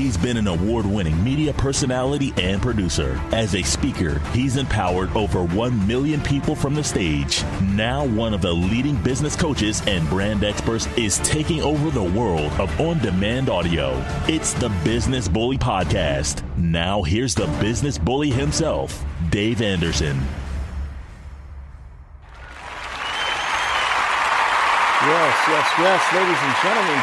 He's been an award-winning media personality and producer. As a speaker, he's empowered over 1 million people from the stage. Now one of the leading business coaches and brand experts is taking over the world of on-demand audio. It's the Business Bully Podcast. Now here's the business bully himself, Dave Anderson. Yes, ladies and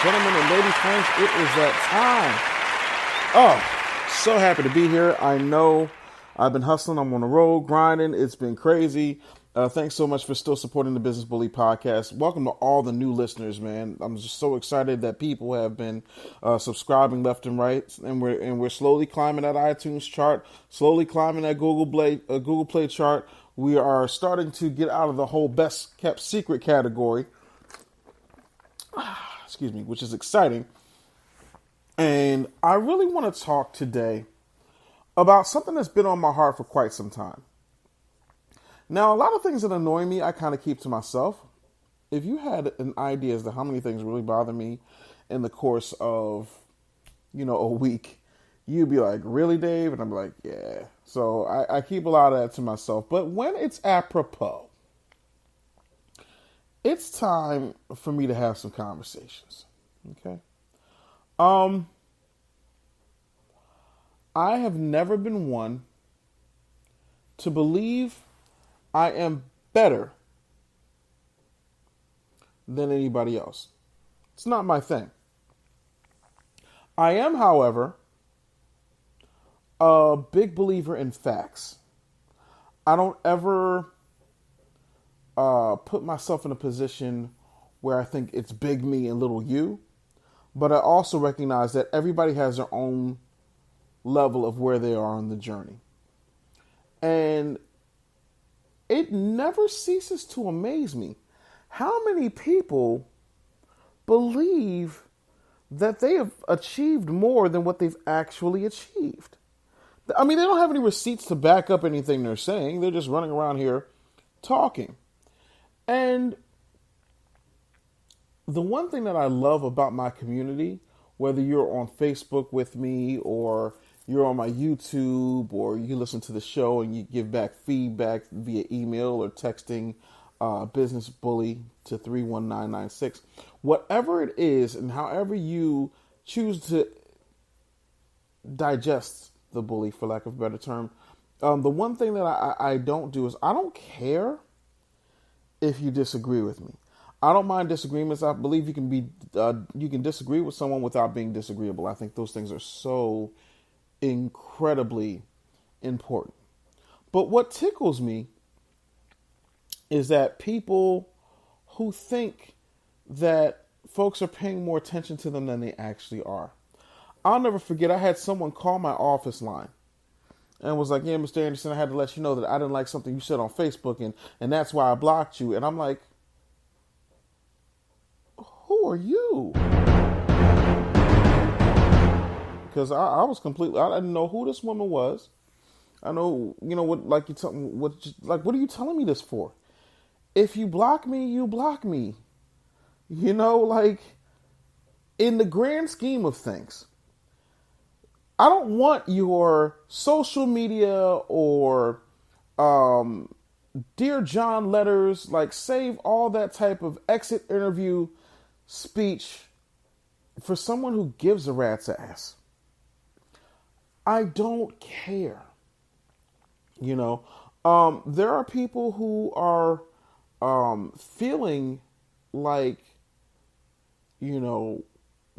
gentlemen and lady friends, it is that time. Oh, so happy to be here. I know I've been hustling. I'm on the road, grinding. It's been crazy. Thanks so much for still supporting the Business Bully Podcast. Welcome to all the new listeners, man. I'm just so excited that people have been subscribing left and right, and we're slowly climbing that iTunes chart, slowly climbing that Google Play chart. We are starting to get out of the whole best kept secret category. Excuse me, which is exciting. And I really want to talk today about something that's been on my heart for quite some time. Now, a lot of things that annoy me, I kind of keep to myself. If you had an idea as to how many things really bother me in the course of, a week, you'd be like, really, Dave? And I'm like, yeah. So I keep a lot of that to myself. But when it's apropos, it's time for me to have some conversations. Okay. I have never been one to believe I am better than anybody else. It's not my thing. I am, however, a big believer in facts. I don't ever put myself in a position where I think it's big me and little you. But I also recognize that everybody has their own level of where they are on the journey. And it never ceases to amaze me how many people believe that they have achieved more than what they've actually achieved. I mean, they don't have any receipts to back up anything they're saying. They're just running around here talking. And the one thing that I love about my community, whether you're on Facebook with me or you're on my YouTube or you listen to the show and you give back feedback via email or texting Business Bully to 31996, whatever it is and however you choose to digest the bully, for lack of a better term, the one thing that I don't do is I don't care if you disagree with me. I don't mind disagreements. I believe you can disagree with someone without being disagreeable. I think those things are so incredibly important. But what tickles me is that people who think that folks are paying more attention to them than they actually are. I'll never forget, I had someone call my office line and was like, yeah, Mr. Anderson, I had to let you know that I didn't like something you said on Facebook, and that's why I blocked you. And I'm like, who are you? Because I was completely, I didn't know who this woman was. I know, what are you telling me this for? If you block me, you block me. In the grand scheme of things, I don't want your social media or Dear John letters, save all that type of exit interview speech for someone who gives a rat's ass. I don't care. There are people who are feeling like,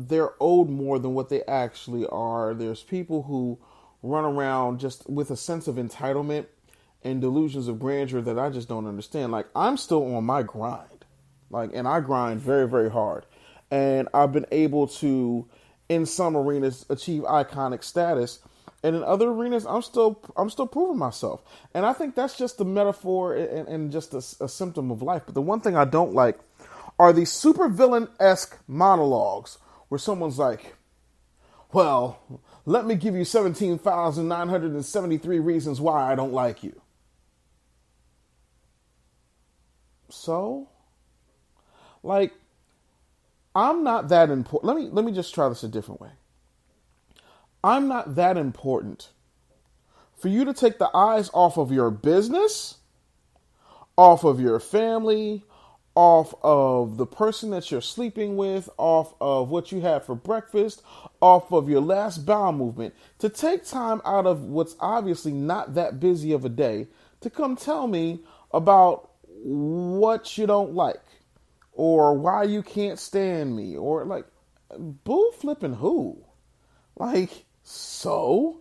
they're owed more than what they actually are. There's people who run around just with a sense of entitlement and delusions of grandeur that I just don't understand. I'm still on my grind. And I grind very, very hard. And I've been able to, in some arenas, achieve iconic status. And in other arenas, I'm still proving myself. And I think that's just a metaphor and just a symptom of life. But the one thing I don't like are these supervillain-esque monologues where someone's like, well, let me give you 17,973 reasons why I don't like you. So, I'm not that important. Let me just try this a different way. I'm not that important for you to take the eyes off of your business, off of your family, off of the person that you're sleeping with, off of what you had for breakfast, off of your last bowel movement, to take time out of what's obviously not that busy of a day to come tell me about what you don't like or why you can't stand me or like, boo flipping who? Like, so?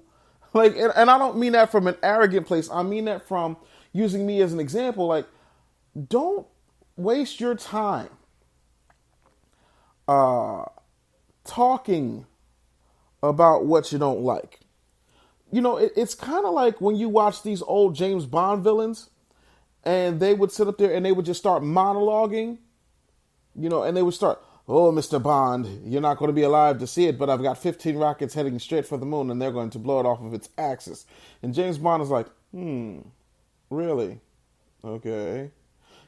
Like, and I don't mean that from an arrogant place. I mean that from using me as an example. Like, don't waste your time talking about what you don't like. You know, it's kind of like when you watch these old James Bond villains and they would sit up there and they would just start monologuing, you know, and they would start, oh, Mr. Bond, you're not going to be alive to see it, but I've got 15 rockets heading straight for the moon and they're going to blow it off of its axis. And James Bond is like, really? Okay.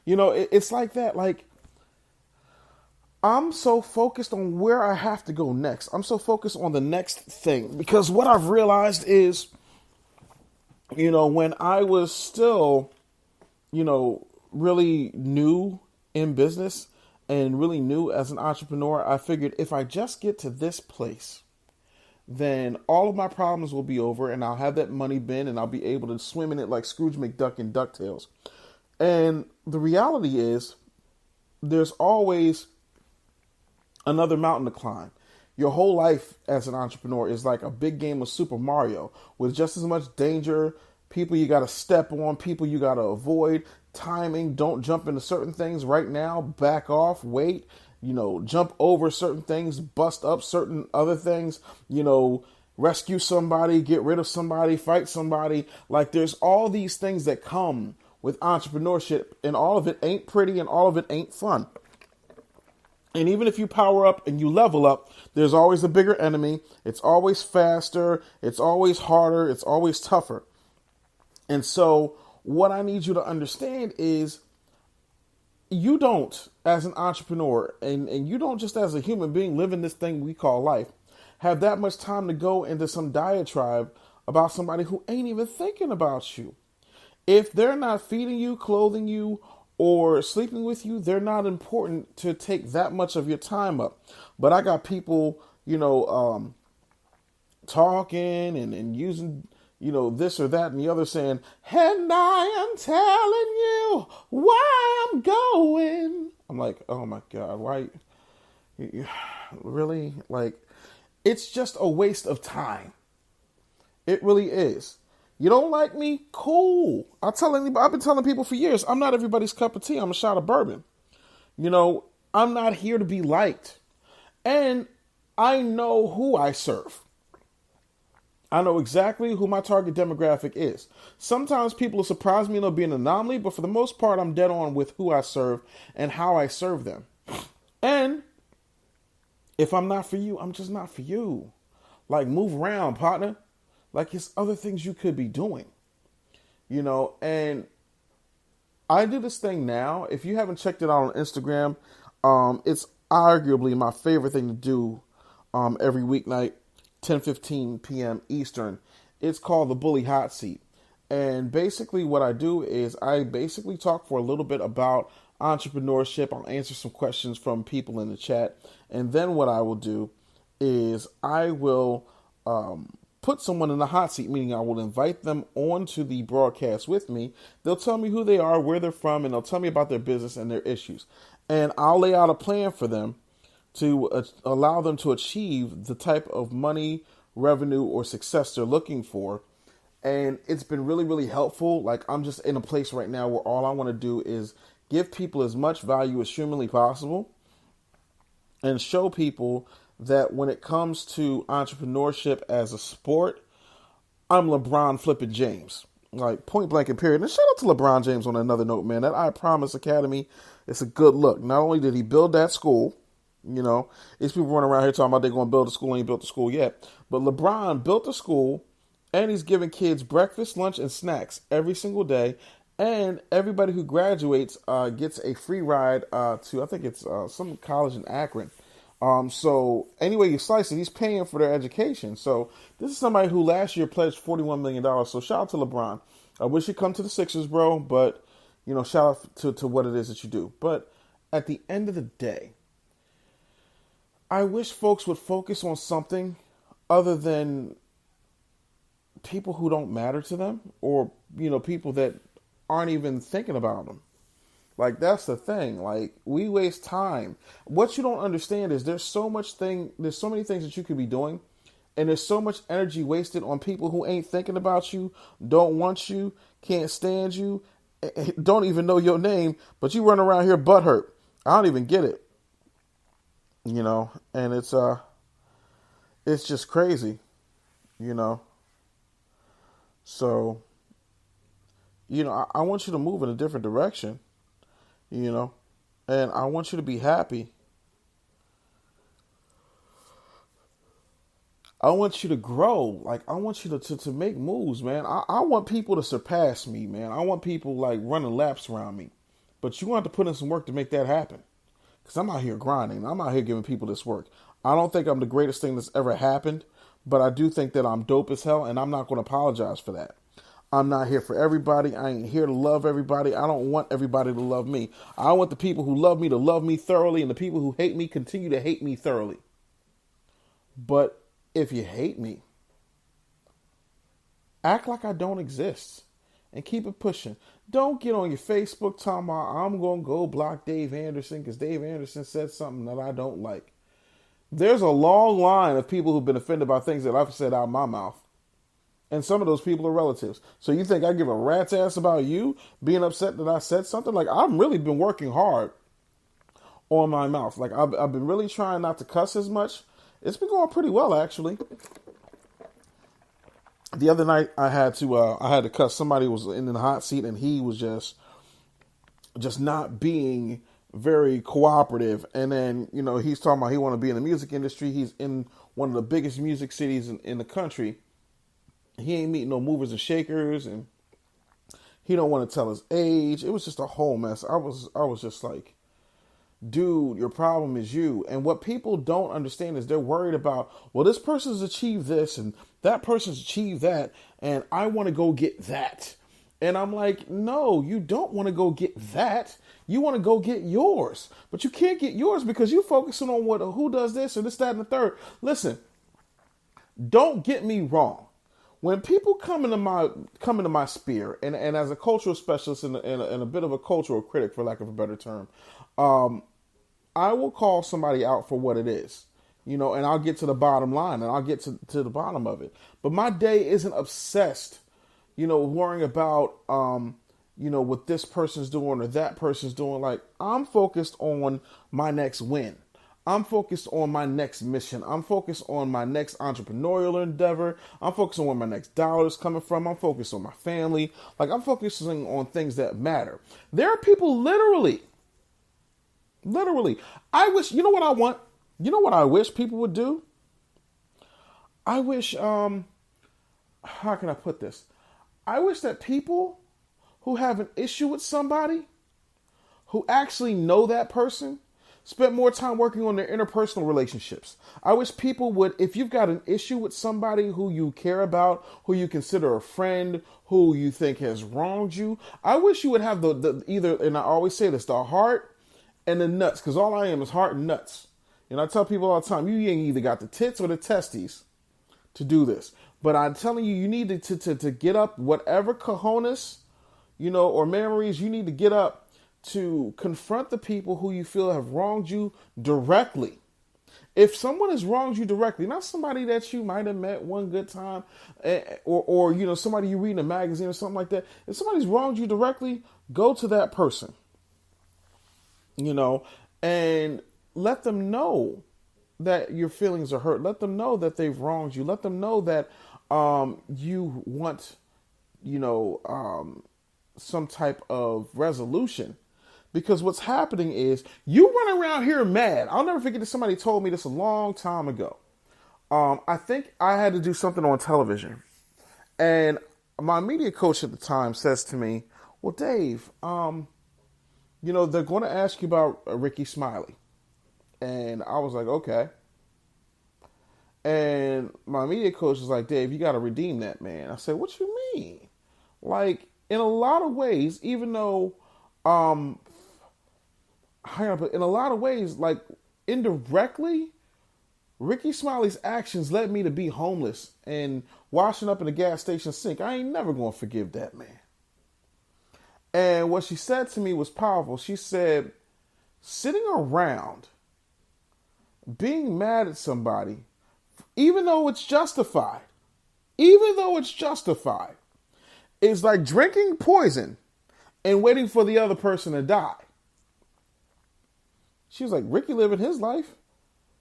You know, it's like that. Like, I'm so focused on where I have to go next. I'm so focused on the next thing because what I've realized is, you know, when I was still, you know, really new in business and really new as an entrepreneur, I figured if I just get to this place, then all of my problems will be over and I'll have that money bin and I'll be able to swim in it like Scrooge McDuck in DuckTales. And the reality is there's always another mountain to climb. Your whole life as an entrepreneur is like a big game of Super Mario with just as much danger, people you got to step on, people you got to avoid, timing, don't jump into certain things right now, back off, wait, you know, jump over certain things, bust up certain other things, you know, rescue somebody, get rid of somebody, fight somebody. Like there's all these things that come with entrepreneurship and all of it ain't pretty and all of it ain't fun. And even if you power up and you level up, there's always a bigger enemy. It's always faster. It's always harder. It's always tougher. And so what I need you to understand is you don't, as an entrepreneur, and you don't just as a human being living this thing we call life, have that much time to go into some diatribe about somebody who ain't even thinking about you. If they're not feeding you, clothing you, or sleeping with you, they're not important to take that much of your time up. But I got people, you know, talking and using, you know, this or that and the other saying, and I am telling you why I'm going. I'm like, oh my God, why? Really? Like, it's just a waste of time. It really is. You don't like me? Cool. I've been telling people for years, I'm not everybody's cup of tea. I'm a shot of bourbon. You know, I'm not here to be liked. And I know who I serve. I know exactly who my target demographic is. Sometimes people will surprise me and they'll be an anomaly, but for the most part, I'm dead on with who I serve and how I serve them. And if I'm not for you, I'm just not for you. Like, move around, partner. Like, it's other things you could be doing, you know, and I do this thing now. If you haven't checked it out on Instagram, it's arguably my favorite thing to do every weeknight, 10:15 p.m. Eastern. It's called the Bully Hot Seat. And basically what I do is I basically talk for a little bit about entrepreneurship. I'll answer some questions from people in the chat. And then what I will do is I will put someone in the hot seat, meaning I will invite them onto the broadcast with me. They'll tell me who they are, where they're from, and they'll tell me about their business and their issues. And I'll lay out a plan for them to allow them to achieve the type of money, revenue, or success they're looking for. And it's been really, really helpful. Like, I'm just in a place right now where all I want to do is give people as much value as humanly possible and show people that when it comes to entrepreneurship as a sport, I'm LeBron flipping James. Like, point blank and period. And shout out to LeBron James on another note, man. That I Promise Academy, it's a good look. Not only did he build that school, you know, these people running around here talking about they're going to build a school, ain't built the school yet. But LeBron built a school, and he's giving kids breakfast, lunch, and snacks every single day. And everybody who graduates gets a free ride to, I think it's some college in Akron. So anyway you slice it, he's paying for their education. So this is somebody who last year pledged $41 million. So shout out to LeBron. I wish you'd come to the Sixers, bro, but shout out to what it is that you do. But at the end of the day, I wish folks would focus on something other than people who don't matter to them, or people that aren't even thinking about them. Like, that's the thing. Like, we waste time. What you don't understand is there's so many things that you could be doing, and there's so much energy wasted on people who ain't thinking about you, don't want you, can't stand you, don't even know your name, but you run around here butthurt. I don't even get it. And it's just crazy, So, I want you to move in a different direction, and I want you to be happy. I want you to grow. Like, I want you to make moves, man. I want people to surpass me, man. I want people, like, running laps around me. But you're going to have to put in some work to make that happen. Because I'm out here grinding. I'm out here giving people this work. I don't think I'm the greatest thing that's ever happened, but I do think that I'm dope as hell, and I'm not going to apologize for that. I'm not here for everybody. I ain't here to love everybody. I don't want everybody to love me. I want the people who love me to love me thoroughly, and the people who hate me continue to hate me thoroughly. But if you hate me, act like I don't exist and keep it pushing. Don't get on your Facebook talking about I'm going to go block Dave Anderson because Dave Anderson said something that I don't like. There's a long line of people who've been offended by things that I've said out of my mouth. And some of those people are relatives. So you think I give a rat's ass about you being upset that I said something? Like, I've really been working hard on my mouth. Like, I've been really trying not to cuss as much. It's been going pretty well, actually. The other night I had to cuss. Somebody was in the hot seat and he was just not being very cooperative. And then, he's talking about he want to be in the music industry. He's in one of the biggest music cities in the country. He ain't meeting no movers and shakers, and he don't want to tell his age. It was just a whole mess. I was just like, dude, your problem is you. And what people don't understand is they're worried about, well, this person's achieved this and that person's achieved that, and I want to go get that. And I'm like, no, you don't want to go get that. You want to go get yours. But you can't get yours because you're focusing on who does this or this, that, and the third. Listen, don't get me wrong. When people come into my sphere, and as a cultural specialist and a bit of a cultural critic, for lack of a better term, I will call somebody out for what it is, and I'll get to the bottom line and I'll get to the bottom of it. But my day isn't obsessed, worrying about, what this person's doing or that person's doing. Like, I'm focused on my next win. I'm focused on my next mission. I'm focused on my next entrepreneurial endeavor. I'm focused on where my next dollar is coming from. I'm focused on my family. Like, I'm focusing on things that matter. There are people literally, I wish, you know what I want? You know what I wish people would do? I wish, how can I put this? I wish that people who have an issue with somebody, who actually know that person, spent more time working on their interpersonal relationships. I wish people would, if you've got an issue with somebody who you care about, who you consider a friend, who you think has wronged you, I wish you would have the either, and I always say this, the heart and the nuts, because all I am is heart and nuts. And I tell people all the time, you ain't either got the tits or the testes to do this. But I'm telling you, you need to get up whatever cojones, or memories you need to get up to confront the people who you feel have wronged you directly. If someone has wronged you directly, not somebody that you might have met one good time, or somebody you read in a magazine or something like that. If somebody's wronged you directly, go to that person, and let them know that your feelings are hurt. Let them know that they've wronged you. Let them know that you want, some type of resolution. Because what's happening is you run around here mad. I'll never forget that somebody told me this a long time ago. I think I had to do something on television. And my media coach at the time says to me, well, Dave, they're going to ask you about Ricky Smiley. And I was like, okay. And my media coach was like, Dave, you got to redeem that, man. I said, what you mean? Like, in a lot of ways, even though, in a lot of ways, like, indirectly, Ricky Smiley's actions led me to be homeless and washing up in a gas station sink. I ain't never going to forgive that man. And what she said to me was powerful. She said, sitting around being mad at somebody, even though it's justified, is like drinking poison and waiting for the other person to die. She was like, Ricky living his life.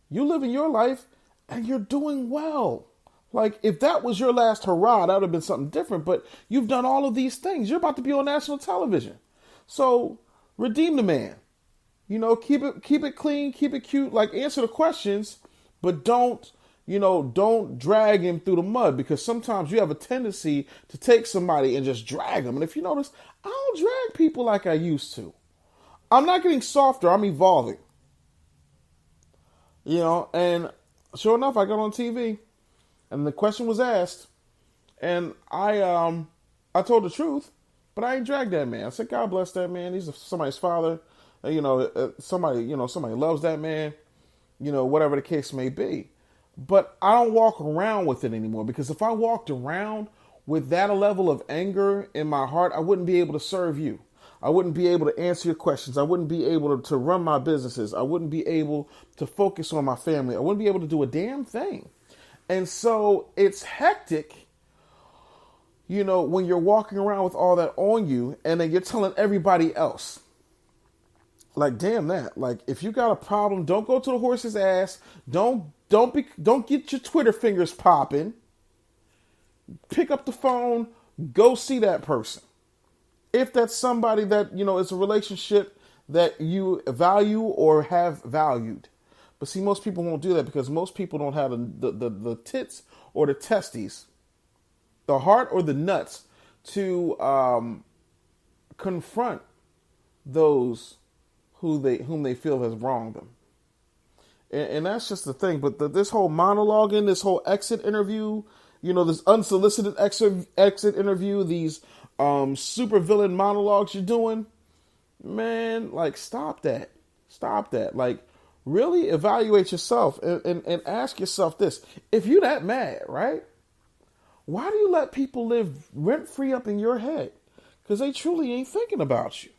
You living your life and you're doing well. Like, if that was your last hurrah, that would have been something different. But you've done all of these things. You're about to be on national television. So redeem the man. You know, keep it clean, keep it cute. Like, answer the questions, but don't drag him through the mud, because sometimes you have a tendency to take somebody and just drag them. And if you notice, I don't drag people like I used to. I'm not getting softer. I'm evolving. You know, and sure enough, I got on TV and the question was asked, and I told the truth, but I ain't dragged that man. I said, God bless that man. He's somebody's father. Somebody loves that man, whatever the case may be. But I don't walk around with it anymore, because if I walked around with that level of anger in my heart, I wouldn't be able to serve you. I wouldn't be able to answer your questions. I wouldn't be able to run my businesses. I wouldn't be able to focus on my family. I wouldn't be able to do a damn thing. And so it's hectic, when you're walking around with all that on you and then you're telling everybody else. Like, damn that. Like, if you got a problem, don't go to the horse's ass. Don't get your Twitter fingers popping. Pick up the phone, go see that person. If that's somebody that, it's a relationship that you value or have valued. But see, most people won't do that, because most people don't have the tits or the testes, the heart or the nuts to confront those whom they feel has wronged them. And that's just the thing. But this whole monologuing, this whole exit interview, this unsolicited exit interview, these super villain monologues you're doing, man, like, stop that. Like, really evaluate yourself and ask yourself this. If you're that mad, right? Why do you let people live rent-free up in your head? Because they truly ain't thinking about you.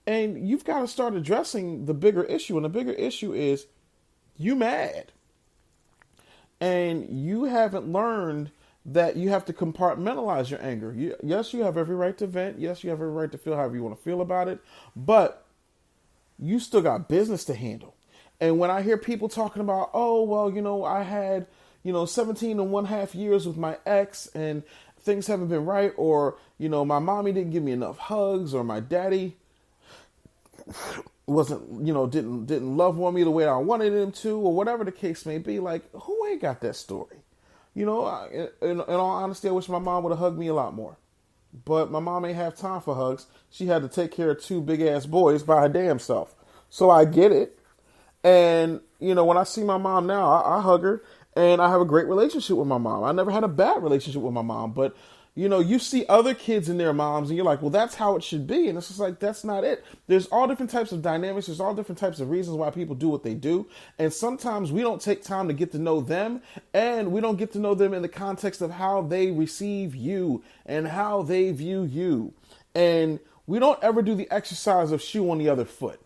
And you've got to start addressing the bigger issue. And the bigger issue is you mad. And you haven't learned that you have to compartmentalize your anger. Yes, you have every right to vent. Yes, you have every right to feel however you want to feel about it. But you still got business to handle. And when I hear people talking about, oh, well, I had, 17 and 1/2 years with my ex and things haven't been right, or, my mommy didn't give me enough hugs, or my daddy wasn't, didn't love on me the way I wanted him to, or whatever the case may be. Like, who ain't got that story? In all honesty, I wish my mom would have hugged me a lot more. But my mom ain't have time for hugs. She had to take care of 2 big-ass boys by her damn self. So I get it. And, when I see my mom now, I hug her. And I have a great relationship with my mom. I never had a bad relationship with my mom. But, you see other kids and their moms, and you're like, well, that's how it should be. And it's just like, that's not it. There's all different types of dynamics. There's all different types of reasons why people do what they do. And sometimes we don't take time to get to know them. And we don't get to know them in the context of how they receive you and how they view you. And we don't ever do the exercise of shoe on the other foot.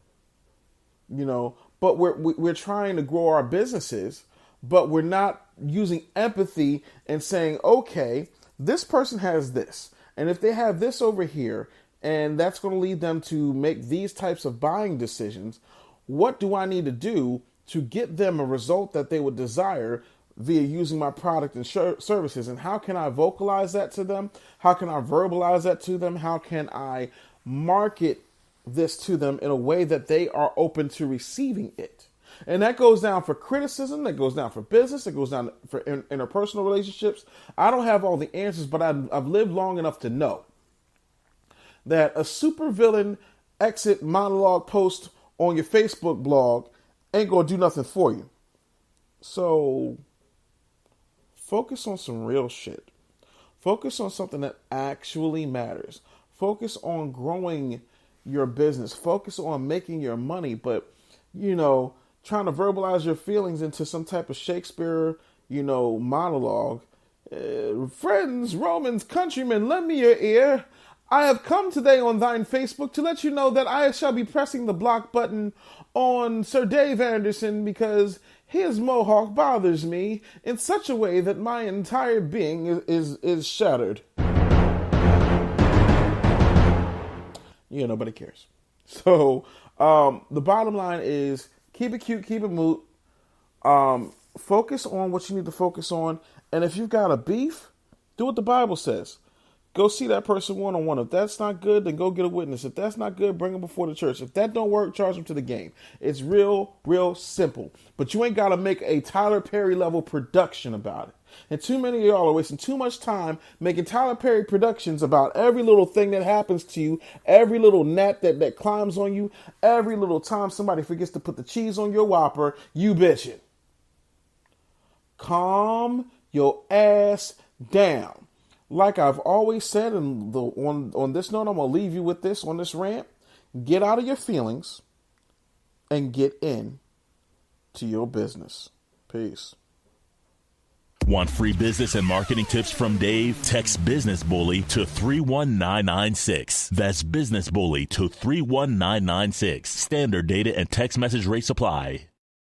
But we're trying to grow our businesses, but we're not using empathy and saying, okay, this person has this, and if they have this over here, and that's going to lead them to make these types of buying decisions, what do I need to do to get them a result that they would desire via using my product and services? And how can I vocalize that to them? How can I verbalize that to them? How can I market this to them in a way that they are open to receiving it? And that goes down for criticism, that goes down for business, it goes down for interpersonal relationships. I don't have all the answers, but I've lived long enough to know that a supervillain exit monologue post on your Facebook blog ain't going to do nothing for you. So focus on some real shit. Focus on something that actually matters. Focus on growing your business. Focus on making your money. But, trying to verbalize your feelings into some type of Shakespeare, monologue. Friends, Romans, countrymen, lend me your ear. I have come today on thine Facebook to let you know that I shall be pressing the block button on Sir Dave Anderson because his mohawk bothers me in such a way that my entire being is shattered. Nobody cares. So the bottom line is keep it cute, keep it moot. Focus on what you need to focus on. And if you've got a beef, do what the Bible says. Go see that person one-on-one. If that's not good, then go get a witness. If that's not good, bring them before the church. If that don't work, charge them to the game. It's real simple. But you ain't got to make a Tyler Perry level production about it. And too many of y'all are wasting too much time making Tyler Perry productions about every little thing that happens to you, every little gnat that climbs on you, every little time somebody forgets to put the cheese on your Whopper, you bitching. Calm your ass down. Like I've always said, and on this note, I'm going to leave you with this on this rant. Get out of your feelings and get in to your business. Peace. Want free business and marketing tips from Dave? Text Business Bully to 31996. That's Business Bully to 31996. Standard data and text message rates apply.